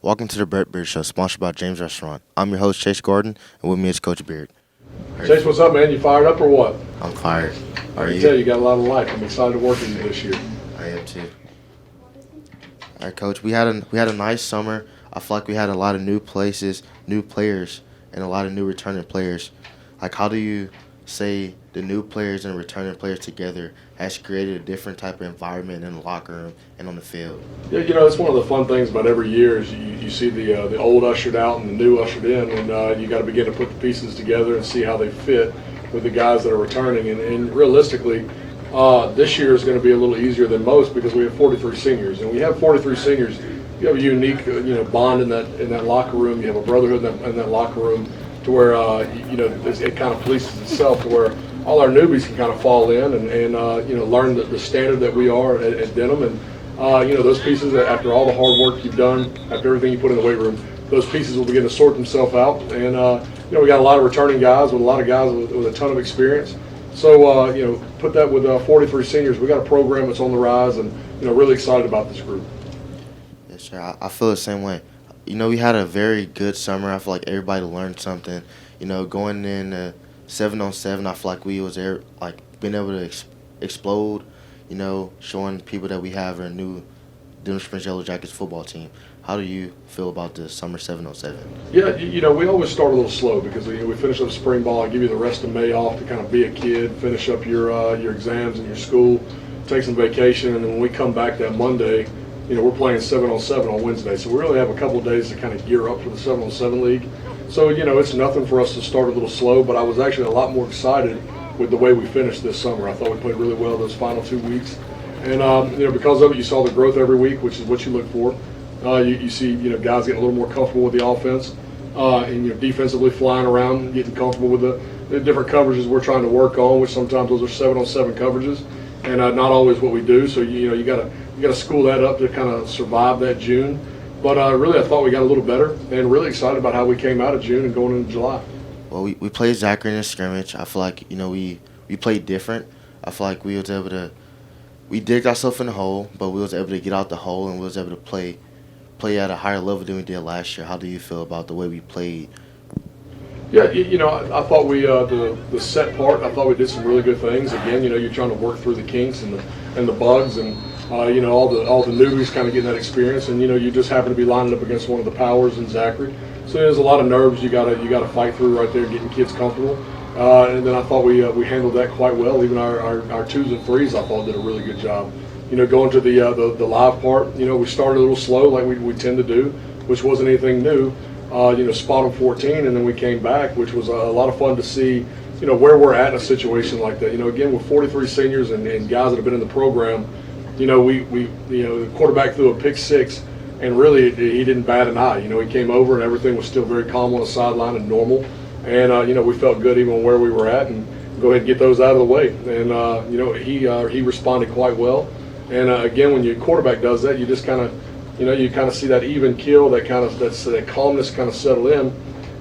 Welcome to the Brett Beard Show, sponsored by James Restaurant. I'm your host, Chase Gordon, and with me is Coach Beard. Chase, what's up, man? You fired up or what? I'm fired. I can tell you got a lot of life. I'm excited to work with you this year. I am too. All right, Coach. We had a nice summer. I feel like we had a lot of new places, new players, and a lot of new returning players. Like, how do you say the new players and returning players together has created a different type of environment in the locker room and on the field? Yeah, that's one of the fun things about every year is you see the old ushered out and the new ushered in, and you got to begin to put the pieces together and see how they fit with the guys that are returning. And realistically, this year is going to be a little easier than most because we have 43 seniors, and we have 43 seniors. You have a unique bond in that locker room. You have a brotherhood in that locker room to where it kind of polices itself to where all our newbies can kind of fall in and learn the standard that we are at Denham. And those pieces, after all the hard work you've done, after everything you put in the weight room, those pieces will begin to sort themselves out. And we got a lot of returning guys with a lot of guys with a ton of experience. So put that with 43 seniors. We got a program that's on the rise, and really excited about this group. Yes, sir. I feel the same way. We had a very good summer. I feel like everybody learned something. Going in 7-on-7, I feel like we was there, being able to explode. Showing people that we have a new Denham Springs Yellow Jackets football team. How do you feel about the summer 7-on-7? Yeah, we always start a little slow because we finish up spring ball. I give you the rest of May off to kind of be a kid, finish up your exams in your school, take some vacation, and then when we come back that Monday, we're playing 7-on-7 on Wednesday. So we really have a couple of days to kind of gear up for the 7-on-7 league. So, it's nothing for us to start a little slow, but I was actually a lot more excited with the way we finished this summer. I thought we played really well those final 2 weeks. And, because of it, you saw the growth every week, which is what you look for. You see, guys getting a little more comfortable with the offense and, defensively flying around, getting comfortable with the different coverages we're trying to work on, which sometimes those are 7-on-7 coverages and not always what we do. So, you got to school that up to kind of survive that June. But really, I thought we got a little better and really excited about how we came out of June and going into July. Well, we played Zachary in a scrimmage. I feel like, we played different. I feel like we digged ourselves in the hole, but we was able to get out the hole and we was able to play at a higher level than we did last year. How do you feel about the way we played? Yeah, I thought we the set part. I thought we did some really good things. Again, you're trying to work through the kinks and the bugs and all the newbies kind of getting that experience. And you just happen to be lining up against one of the powers in Zachary. So there's a lot of nerves you gotta fight through right there, getting kids comfortable. And then I thought we handled that quite well. Even our 2s and 3s I thought did a really good job. Going to the live part, we started a little slow like we tend to do, which wasn't anything new. Spot on 14, and then we came back, which was a lot of fun to see, where we're at in a situation like that. Again, with 43 seniors and guys that have been in the program, the quarterback threw a pick six, and really he didn't bat an eye. He came over and everything was still very calm on the sideline and normal, and we felt good even where we were at, and go ahead and get those out of the way. And he responded quite well. And again, when your quarterback does that, you just kind of you kind of see that even keel, that calmness kind of settle in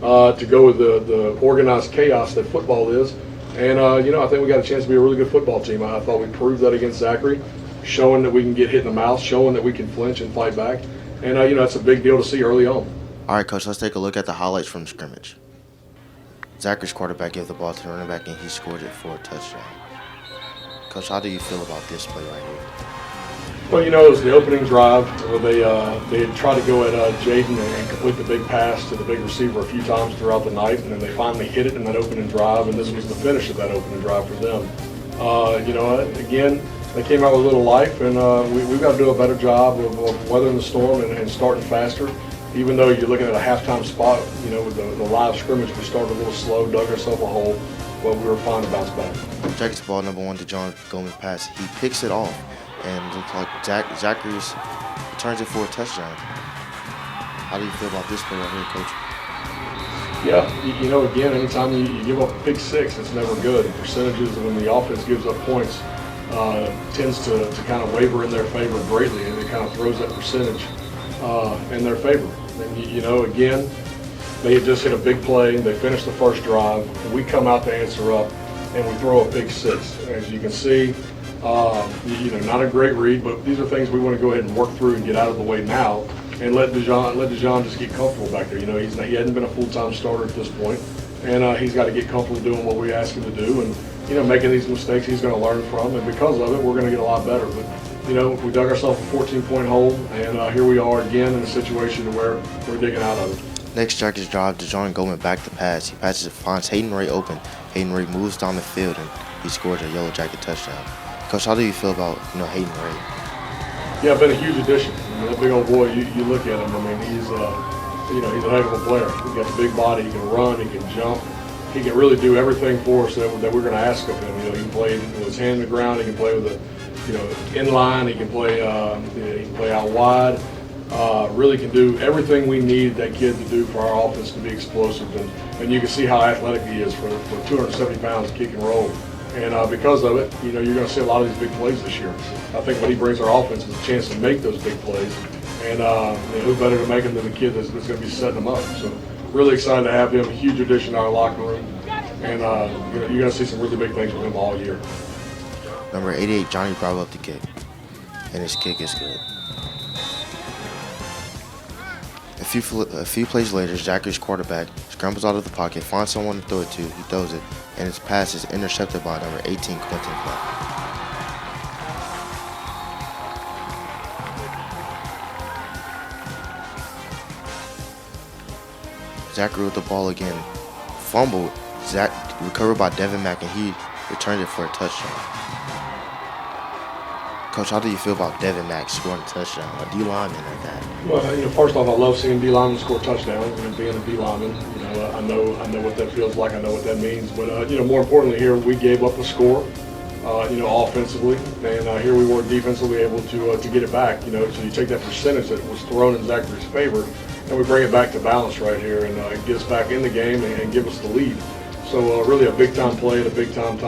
to go with the organized chaos that football is. And I think we got a chance to be a really good football team. I thought we proved that against Zachary, showing that we can get hit in the mouth, showing that we can flinch and fight back. And that's a big deal to see early on. All right, Coach, let's take a look at the highlights from the scrimmage. Zachary's quarterback gave the ball to the running back, and he scored it for a touchdown. Coach, how do you feel about this play right here? Well, it was the opening drive where they had tried to go at Jaden and complete the big pass to the big receiver a few times throughout the night, and then they finally hit it in that opening drive, and this was the finish of that opening drive for them. Again, they came out with a little life, and we've got to do a better job of weathering the storm and starting faster. Even though you're looking at a halftime spot, with the live scrimmage, we started a little slow, dug ourselves a hole, but we were fine to bounce back. Jackets ball number 1 to John Gomez pass. He picks it off, and looks like Zachary's returns it for a touchdown. How do you feel about this play right here, Coach? Yeah, again, anytime you give up a pick six, it's never good. And percentages when the offense gives up points tends to kind of waver in their favor greatly, and it kind of throws that percentage in their favor. And again, they had just hit a big play. They finished the first drive, and we come out to answer up, and we throw a pick six. As you can see, not a great read, but these are things we want to go ahead and work through and get out of the way now and let Dijon just get comfortable back there. You know, he hadn't been a full-time starter at this point, and he's got to get comfortable doing what we ask him to do, and you know, making these mistakes he's going to learn from, and because of it, we're going to get a lot better. But you know, we dug ourselves a 14-point hole, and here we are again in a situation where we're digging out of it. Next Jackets drive, Dijon Goldman back to pass. He passes it, finds Hayden Ray open. Hayden Ray moves down the field, and he scores a Yellow Jacket touchdown. Coach, how do you feel about Hayden Ray? Yeah, been a huge addition. I mean, that big old boy, you look at him. I mean, he's he's a heck of a player. He's got the big body. He can run. He can jump. He can really do everything for us that we're going to ask of him. You know, he can play with his hand in the ground. He can play with in line. He can play he can play out wide. Really can do everything we need that kid to do for our offense to be explosive. And you can see how athletic he is for 270 pounds kick and roll. And because of it, you know, you're going to see a lot of these big plays this year. I think what he brings our offense is a chance to make those big plays. And who better to make them than the kid that's going to be setting them up. So really excited to have him. A huge addition to our locker room. And you're going to see some really big things with him all year. Number 88, Johnny Bravo up the kick. And his kick is good. A few plays later, Zachary's quarterback scrambles out of the pocket, finds someone to throw it to. He throws it, and his pass is intercepted by number 18, Quentin Clark. Zachary with the ball again. Fumbled. Zach recovered by Devin Mack, and he returned it for a touchdown. Coach, how do you feel about Devin Mack scoring a touchdown? A D lineman like that. Well, you know, first off, I love seeing D linemen score touchdowns. And being a D lineman, you know, I know what that feels like. I know what that means. But you know, more importantly, here we gave up a score, you know, offensively, and here we were defensively able to get it back. You know, so you take that percentage that was thrown in Zachary's favor, and we bring it back to balance right here, and get us back in the game and give us the lead. So really a big time play at a big time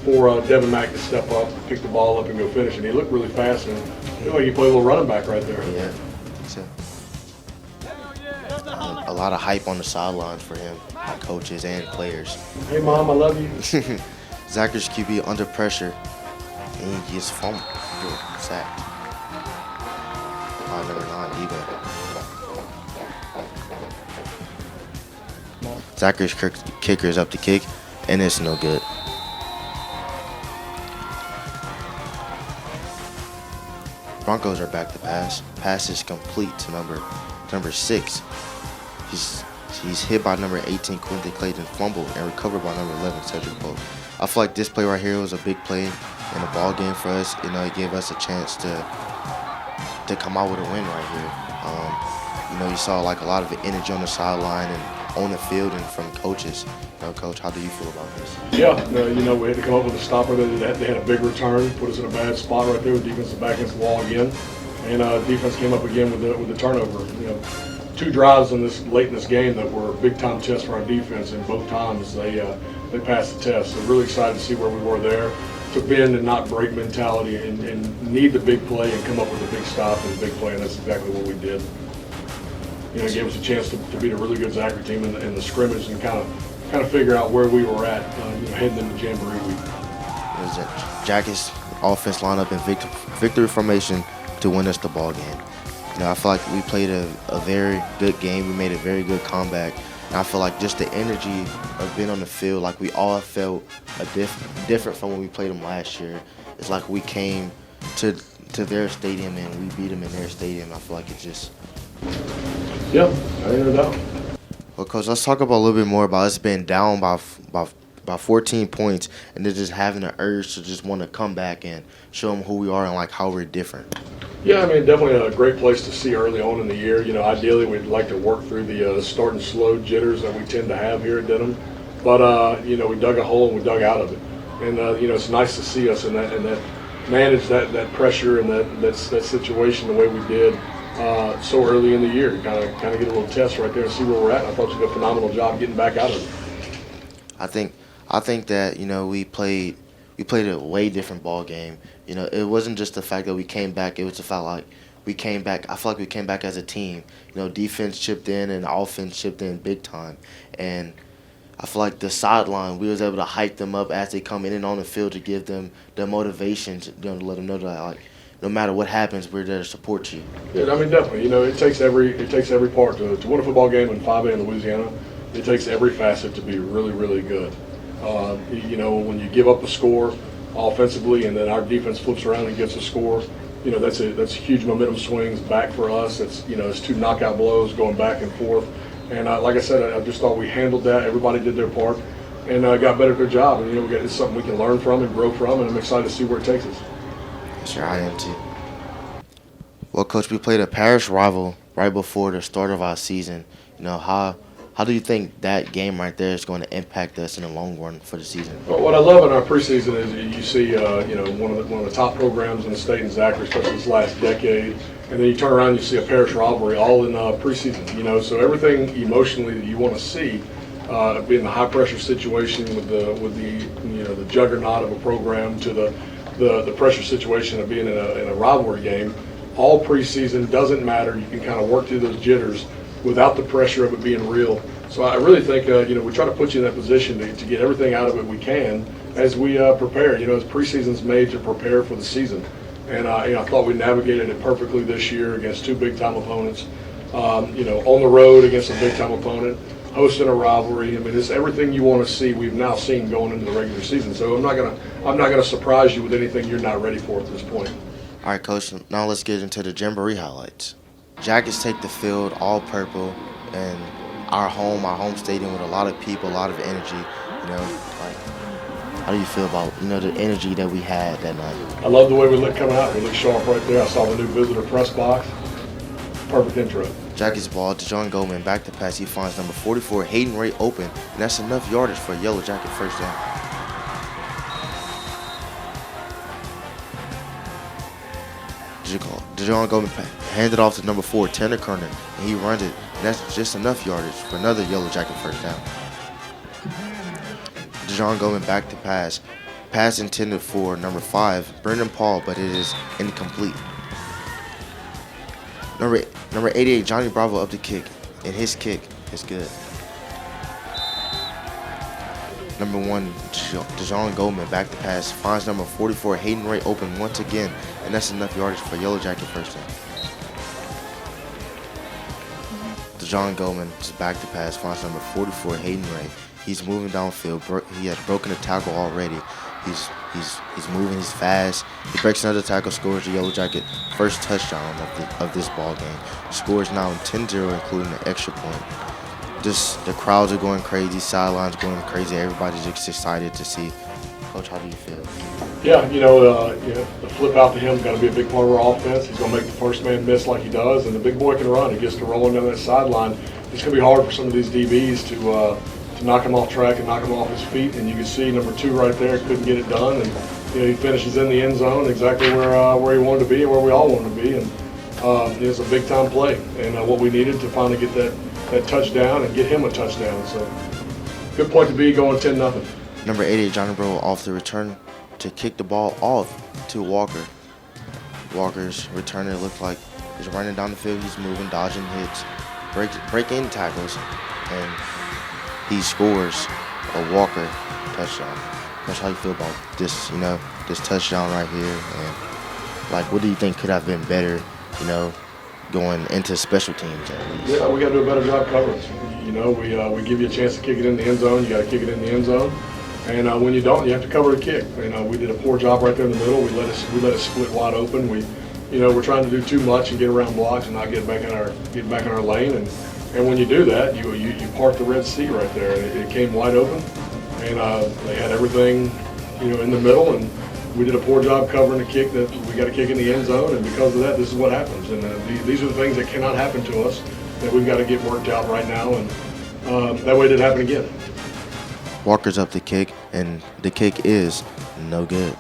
for Devin Mack to step up, pick the ball up, and go finish. And he looked really fast, and you know, he played a little running back right there. Yeah. So, a lot of hype on the sidelines for him, by coaches and players. Hey, Mom, I love you. Zachary's QB under pressure, and he gets fumbled. Sacked. By number 9, Debo. Zachary's kicker is up to kick, and it's no good. Broncos are back to pass. Pass is complete to number 6. He's hit by number 18, Quentin Clayton, fumbled, and recovered by number 11, Cedric Pope. I feel like this play right here was a big play in the ball game for us. You know, it gave us a chance to come out with a win right here. You know, you saw like a lot of energy on the sideline and on the field and from coaches. You know, Coach, how do you feel about this? Yeah, you know, we had to come up with a stopper. They had a big return, put us in a bad spot right there with defense back against the wall again, and defense came up again with the turnover. You know, 2 drives late in this game that were big time tests for our defense, and both times they passed the test. So really excited to see where we were there. To bend and not break mentality and need the big play and come up with a big stop and a big play, and that's exactly what we did. You know, it gave us a chance to beat a really good Zachary team in the scrimmage and kind of figure out where we were at, you know, heading into Jamboree week. Jackets offense lineup in victory formation to win us the ball game. You know, I feel like we played a very good game. We made a very good comeback. And I feel like just the energy of being on the field, like we all felt different from when we played them last year. It's like we came to their stadium and we beat them in their stadium. I feel like it just... Yeah, I ain't no doubt. Well, Coach, let's talk about a little bit more about us being down by 14 points and then just having the urge to just want to come back and show them who we are and like how we're different. Yeah, I mean, definitely a great place to see early on in the year. You know, ideally we'd like to work through the starting slow jitters that we tend to have here at Denham. But, you know, we dug a hole and we dug out of it. And, you know, it's nice to see us in that manage that pressure and that situation the way we did so early in the year. Kind of get a little test right there and see where we're at. I thought you did a phenomenal job getting back out of it. I think that, you know, we played a way different ball game. You know, it wasn't just the fact that we came back. It was the fact like we came back. I feel like we came back as a team. You know, defense chipped in and offense chipped in big time. And I feel like the sideline, we was able to hype them up as they come in and on the field to give them the motivation to, you know, to let them know that like no matter what happens, we're there to support you. Yeah, I mean, definitely. You know, it takes every part to win a football game in 5A in Louisiana. It takes every facet to be really, really good. You know, when you give up a score offensively, and then our defense flips around and gets a score, you know, that's huge momentum swings back for us. It's, you know, it's 2 knockout blows going back and forth. And like I said, I just thought we handled that. Everybody did their part and got better at their job. And, you know, it's something we can learn from and grow from, and I'm excited to see where it takes us. Sure, I am too. Well, Coach, we played a parish rival right before the start of our season. You know, how do you think that game right there is going to impact us in the long run for the season? Well, what I love in our preseason is you see, you know, one of the top programs in the state in Zachary, especially this last decade, and then you turn around and you see a parish rivalry all in preseason. You know, so everything emotionally that you want to see, being the high pressure situation with the you know, the juggernaut of a program to the pressure situation of being in a rivalry game. All preseason doesn't matter. You can kind of work through those jitters without the pressure of it being real. So I really think, you know, we try to put you in that position to get everything out of it we can as we prepare. You know, as preseason's made to prepare for the season. And you know, I thought we navigated it perfectly this year against 2 big-time opponents. You know, on the road against a big-time opponent, hosting a rivalry. I mean, it's everything you want to see. We've now seen going into the regular season. So I'm not gonna surprise you with anything you're not ready for at this point. All right, Coach, now let's get into the Jamboree highlights. Jackets take the field all purple and our home stadium with a lot of people, a lot of energy. You know, like, how do you feel about, you know, the energy that we had that night? I love the way we look coming out. We look sharp right there. I saw the new visitor press box. Perfect intro. Jackets ball to John Goldman, back to pass. He finds number 44, Hayden Ray, open, and that's enough yardage for a Yellow Jacket first down. DeJohn Goldman handed off to number 4, Tanner Kerner, and he runs it, and that's just enough yardage for another Yellow Jacket first down. DeJohn Goldman back to pass. Pass intended for number 5, Brendan Paul, but it is incomplete. Number 88, Johnny Bravo up the kick, and his kick is good. Number 1, DeJohn Goldman back to pass, finds number 44, Hayden Ray, open once again, and that's enough yardage for Yellow Jacket first down. DeJohn Goldman is back to pass, finds number 44, Hayden Ray. He's moving downfield. He has broken a tackle already. He's moving. He's fast. He breaks another tackle, scores the Yellow Jacket first touchdown of this ball game. Scores now 10-0, including the extra point. The crowds are going crazy. Sidelines going crazy. Everybody's just excited to see. Coach, how do you feel? Yeah, you know, the flip out to him is going to be a big part of our offense. He's going to make the first man miss like he does, and the big boy can run. He gets to rolling down that sideline. It's going to be hard for some of these DBs to knock him off track and knock him off his feet. And you can see number 2 right there couldn't get it done, and you know, he finishes in the end zone exactly where he wanted to be and where we all wanted to be. And it's a big time play, and what we needed to finally get that touchdown and get him a touchdown. So good point to be going 10-0. Number 88, Johnny Bro, off the return to kick the ball off to Walker. Walker's returner looked like he's running down the field. He's moving, dodging hits, breaking tackles, and he scores a Walker touchdown. That's how you feel about this, you know, this touchdown right here. And like, what do you think could have been better, you know, going into special teams at least? Yeah, we got to do a better job covering. You know, we give you a chance to kick it in the end zone. You got to kick it in the end zone. And when you don't, you have to cover the kick. You know, we did a poor job right there in the middle. We let it split wide open. We're trying to do too much and get around blocks and not get back in our lane. And when you do that, you park the Red Sea right there. And it came wide open, and they had everything, you know, in the middle. And we did a poor job covering the kick that we got to kick in the end zone. And because of that, this is what happens. And these are the things that cannot happen to us that we've got to get worked out right now. And that way it didn't happen again. Walker's up the kick, and the kick is no good.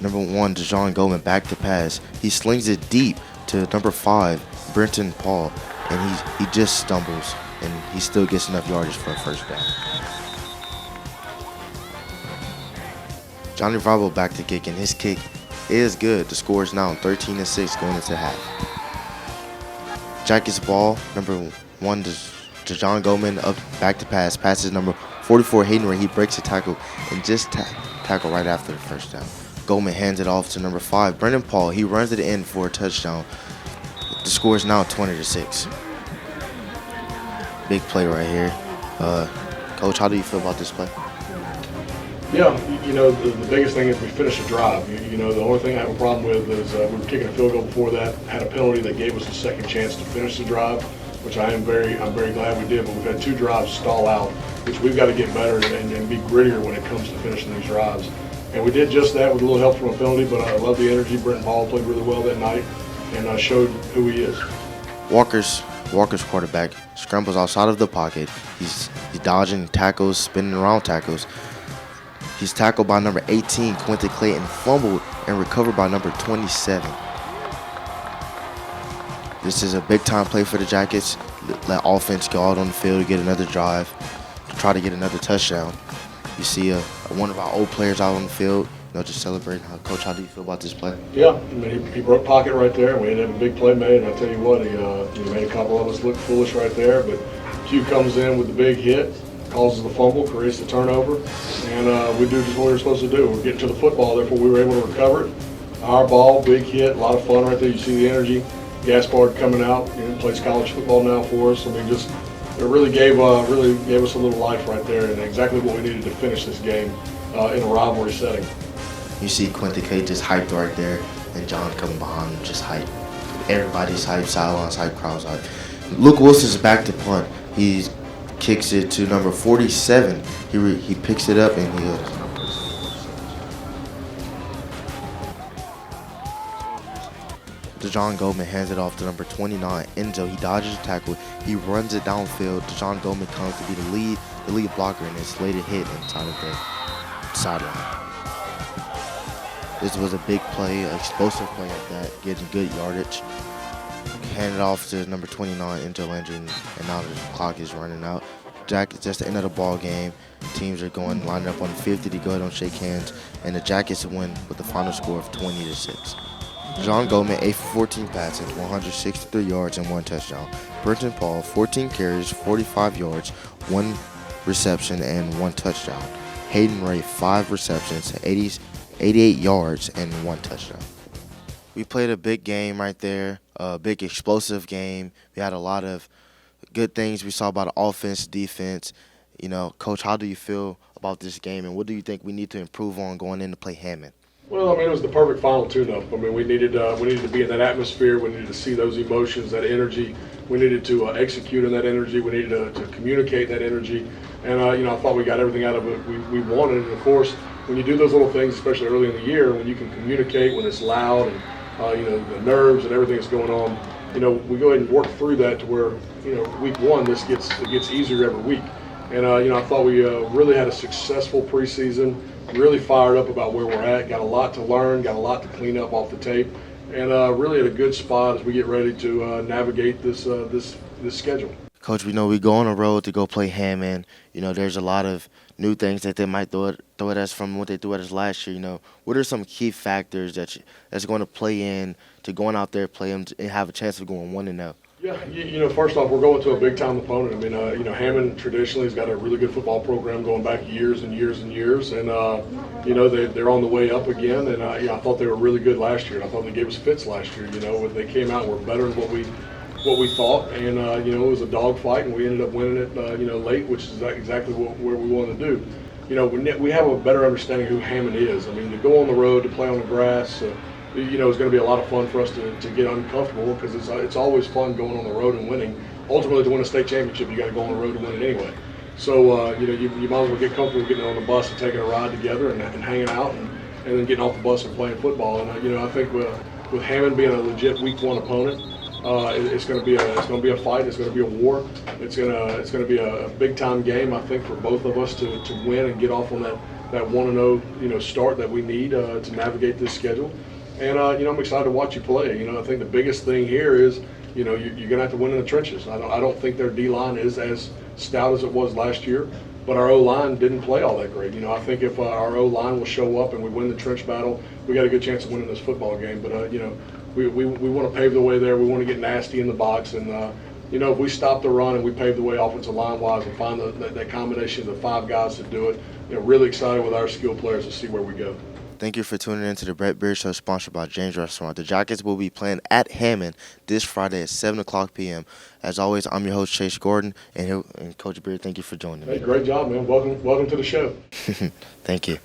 Number 1, DeJohn Goldman back to pass. He slings it deep to number 5, Brenton Paul, and he just stumbles, and he still gets enough yardage for a first down. Johnny Bravo back to kick, and his kick is good. The score is now 13-6 going into half. Jackets ball, number 1, DeJohn Goldman up back to pass. Passes number 44, Hayden Ray. He breaks a tackle and just tackle right after the first down. Goldman hands it off to number 5, Brendan Paul. He runs it in for a touchdown. The score is now 20-6. Big play right here. Coach, how do you feel about this play? Yeah, the biggest thing is we finished a drive. The only thing I have a problem with is we were kicking a field goal before that, had a penalty that gave us a second chance to finish the drive, which I'm very glad we did. But we've had 2 drives stall out, which we've got to get better and be grittier when it comes to finishing these drives. And we did just that with a little help from a penalty, but I love the energy. Brenton Paul played really well that night and showed who he is. Walker's quarterback scrambles outside of the pocket. He's dodging tackles, spinning around tackles. He's tackled by number 18, Quentin Clayton, fumbled and recovered by number 27. This is a big-time play for the Jackets. Let offense go out on the field to get another drive, to try to get another touchdown. You see one of our old players out on the field, just celebrating. Coach, how do you feel about this play? Yeah, he broke pocket right there. We had a big play made, and I tell you what, he made a couple of us look foolish right there. But Q comes in with the big hit, causes the fumble, creates the turnover, and we do just what we were supposed to do. We're getting to the football, therefore we were able to recover it. Our ball, big hit, a lot of fun right there. You see the energy. Gaspard coming out, plays college football now for us. It really gave us a little life right there, and exactly what we needed to finish this game in a rivalry setting. You see Quentin Clayton just hyped right there, and John coming behind him just hyped. Everybody's hyped, sidelines hyped, crowds hyped. Luke Wilson's back to punt. He kicks it to number 47. He picks it up and he goes. DeJon Goldman hands it off to number 29, Enzo. He dodges the tackle. He runs it downfield. DeJon Goldman comes to be the lead blocker, and it's later hit inside of the sideline. This was a big play, an explosive play like that, getting good yardage. Hand it off to number 29, Enzo Landry, and now the clock is running out. Jackets, just the end of the ball game. Teams are lining up on 50 to go ahead and shake hands, and the Jackets win with the final score of 20-6. John Goldman, 8 for 14 passes, 163 yards, and 1 touchdown. Brenton Paul, 14 carries, 45 yards, 1 reception, and 1 touchdown. Hayden Ray, 5 receptions, 88 yards, and 1 touchdown. We played a big game right there, a big explosive game. We had a lot of good things we saw about the offense, defense. Coach, how do you feel about this game, and what do you think we need to improve on going in to play Hammond? Well, it was the perfect final tune-up. We needed to be in that atmosphere. We needed to see those emotions, that energy. We needed to execute on that energy. We needed to communicate that energy. And, I thought we got everything out of it we wanted. And, of course, when you do those little things, especially early in the year, when you can communicate, when it's loud and, the nerves and everything that's going on, we go ahead and work through that to where, week 1, it gets easier every week. And, I thought we really had a successful preseason. Really fired up about where we're at. Got a lot to learn, got a lot to clean up off the tape, and really at a good spot as we get ready to navigate this schedule. Coach, we know we go on the road to go play Hammond. There's a lot of new things that they might throw at us from what they threw at us last year. What are some key factors that's going to play in to going out there, play them, and have a chance of going 1-0? Yeah, first off, we're going to a big-time opponent. Hammond traditionally has got a really good football program going back years and years and years, and they're on the way up again. And I thought they were really good last year. I thought they gave us fits last year. They came out and were better than what we thought, and it was a dogfight, and we ended up winning it, late, which is exactly where we wanted to do. We have a better understanding of who Hammond is. To go on the road, to play on the grass. It's going to be a lot of fun for us to get uncomfortable, because it's always fun going on the road and winning. Ultimately, to win a state championship, you got to go on the road and win it anyway. So you might as well get comfortable getting on the bus and taking a ride together and hanging out and then getting off the bus and playing football. And I think with Hammond being a legit week 1 opponent, it's going to be a fight. It's going to be a war. It's going to be a big time game, I think, for both of us to win and get off on that 1-0 start that we need to navigate this schedule. And, I'm excited to watch you play. I think the biggest thing here is, you're going to have to win in the trenches. I don't think their D-line is as stout as it was last year, but our O-line didn't play all that great. I think if our O-line will show up and we win the trench battle, we got a good chance of winning this football game. But, we want to pave the way there. We want to get nasty in the box. And, if we stop the run and we pave the way offensive line-wise and find that combination of the 5 guys to do it, really excited with our skilled players to see where we go. Thank you for tuning in to the Brett Beard Show, sponsored by James Restaurant. The Jackets will be playing at Hammond this Friday at 7 o'clock p.m. As always, I'm your host, Chase Gordon, and Coach Beard, thank you for joining me. Hey, great job, man. Welcome to the show. Thank you.